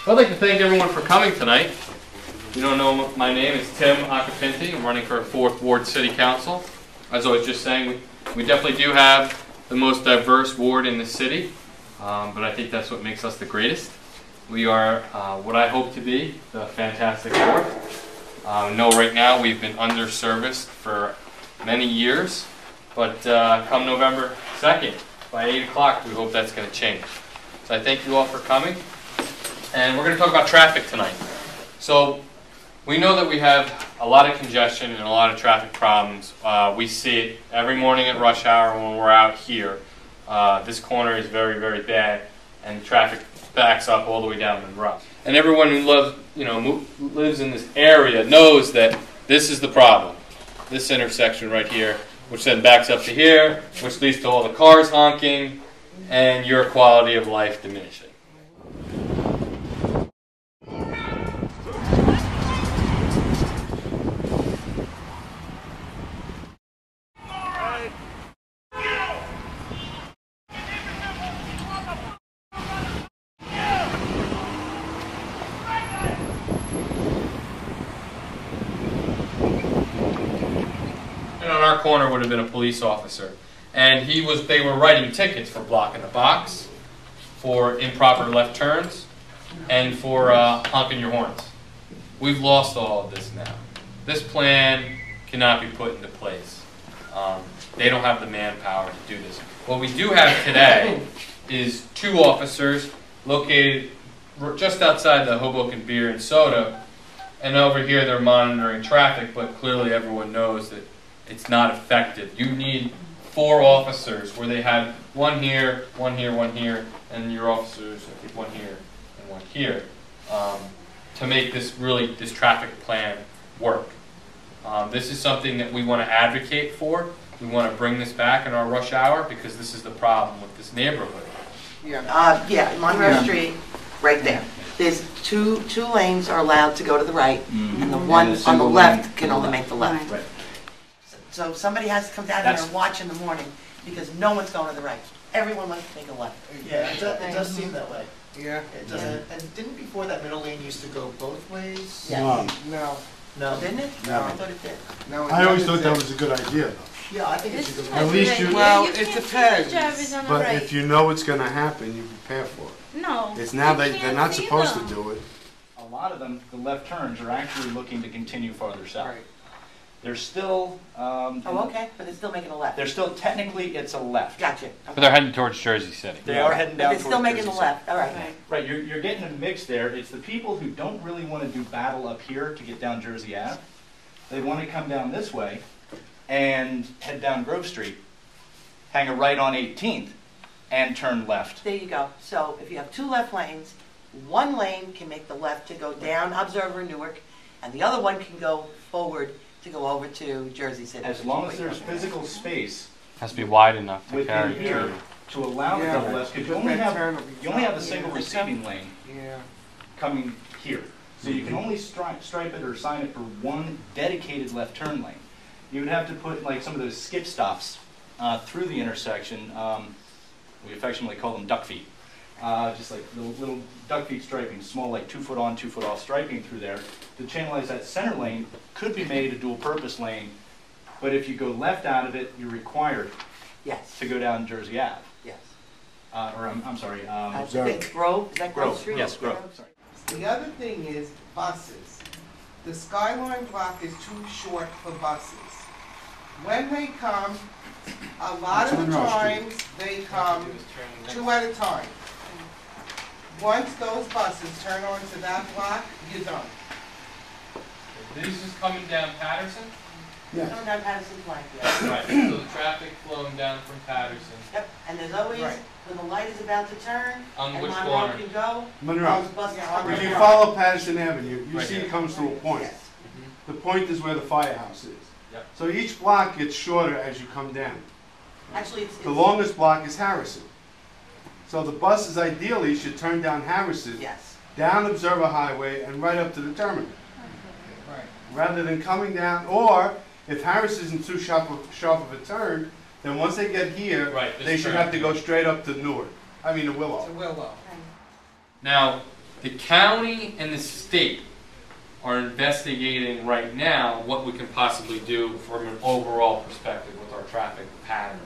I'd like to thank everyone for coming tonight. If you don't know my name, it's Tim Acapinti. I'm running for 4th Ward City Council. As I was just saying, we definitely do have the most diverse ward in the city, but I think that's what makes us the greatest. We are what I hope to be, the fantastic ward. No, right now we've been underserviced for many years, but come November 2nd, by 8 o'clock, we hope that's going to change. So I thank you all for coming, and we're going to talk about traffic tonight. So we know that we have a lot of congestion and a lot of traffic problems. We see it every morning at rush hour when we're out here. This corner is very, very bad, and traffic backs up all the way down Monroe. And everyone who lives in this area knows that this is the problem. This intersection right here, which then backs up to here, which leads to all the cars honking and your quality of life diminishing. And on our corner would have been a police officer, and they were writing tickets for blocking the box, for improper left turns, and for honking your horns. We've lost all of this now. This plan cannot be put into place. They don't have the manpower to do this. What we do have today is 2 officers located just outside the Hoboken Beer and Soda, and over here they're monitoring traffic, but clearly everyone knows that it's not effective. You need 4 officers where they have one here, one here, one here, and your officers, I think, one here and one here, to make this traffic plan work. This is something that we want to advocate for. We want to bring this back in our rush hour because this is the problem with this neighborhood. Yeah, Monroe Street, right there. There's two lanes are allowed to go to the right, and the one on the left can only make the left. Right. So somebody has to come down here and watch in the morning because no one's going to the right. Everyone wants to make a left. Yeah, it does seem that way. Yeah. It does. And didn't before that middle lane used to go both ways? Yeah. No. No. Didn't it? No. I thought it did. No, I always thought that was a good idea, though. Yeah, I think it's a good At least you. Well, it depends. But if you know it's going to happen, you prepare for it. No. It's now they're not supposed to do it. A lot of them, the left turns, are actually looking to continue farther south. Right. They're still. Oh, okay, but they're still making a left. They're still technically it's a left. Gotcha. But they're heading towards Jersey City. They are heading But down. they're still making the Jersey City. left. All right. Right, you're getting a mix there. It's the people who don't really want to do battle up here to get down Jersey Ave. They want to come down this way and head down Grove Street, hang a right on 18th, and turn left. There you go. So if you have 2 left lanes, one lane can make the left to go down Observer Newark, and the other one can go forward to go over to Jersey City. As long as there's physical space Has to be wide enough to within carry here through. to allow the double left, because you only have a single Yeah. receiving lane Yeah. coming here. So you can only stripe it or sign it for one dedicated left turn lane. You would have to put like some of those skip stops through the intersection. We affectionately call them duck feet. Just like little duck feet striping, small like 2 foot on, 2 foot off striping through there. To channelize that center lane could be made a dual purpose lane, but if you go left out of it, you're required Yes. to go down Jersey Ave. Yes. I'm sorry. I think Grove, is that Grove Street? Yes, Grove. Sorry. The other thing is buses. The Skyline block is too short for buses. When they come, a lot of the times, they come 2 at a time. Once those buses turn onto that block, you're done. This is coming down Patterson? Coming down Patterson Plank, yeah. Right. So the traffic flowing down from Patterson. Yep, and there's always, Right. when the light is about to turn, On and which Monroe corner? can go, Monroe. those buses Yeah, come If right you on. follow Patterson Avenue, you Right see here. it comes to a point. Yes. The point is where the firehouse is. Yep. So each block gets shorter as you come down. Actually, it's, The longest block is Harrison. So the buses ideally should turn down Harrison, yes. down Observer Highway, and right up to the terminal. Right. Rather than coming down, or if Harris isn't too sharp of a turn, then once they get here, Right, this they should turn. have to go straight up to Newark. I mean to Willow. To Willow. Now, The county and the state are investigating right now what we can possibly do from an overall perspective with our traffic patterns.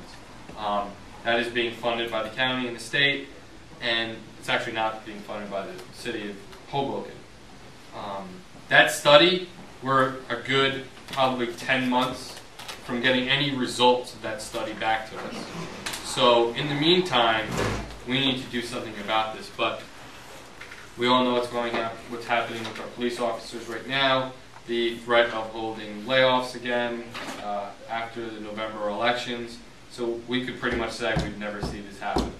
That is being funded by the county and the state, and it's actually not being funded by the city of Hoboken. That study, we're a good probably 10 months from getting any results of that study back to us. So in the meantime, we need to do something about this. But we all know what's happening with our police officers right now. The threat of holding layoffs again after the November elections. So we could pretty much say we'd never see this happen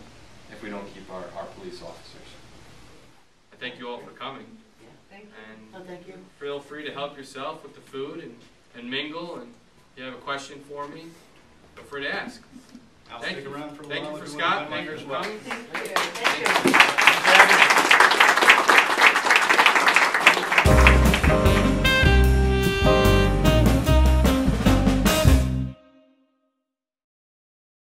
if we don't keep our police officers. I thank you all for coming. Thank you. And Thank you. feel free to help yourself with the food and mingle. And if you have a question for me, feel free to ask. I'll Thank stick you. around for a Thank while you if for you want to Scott. come Thank later you as for well. coming. Thank you.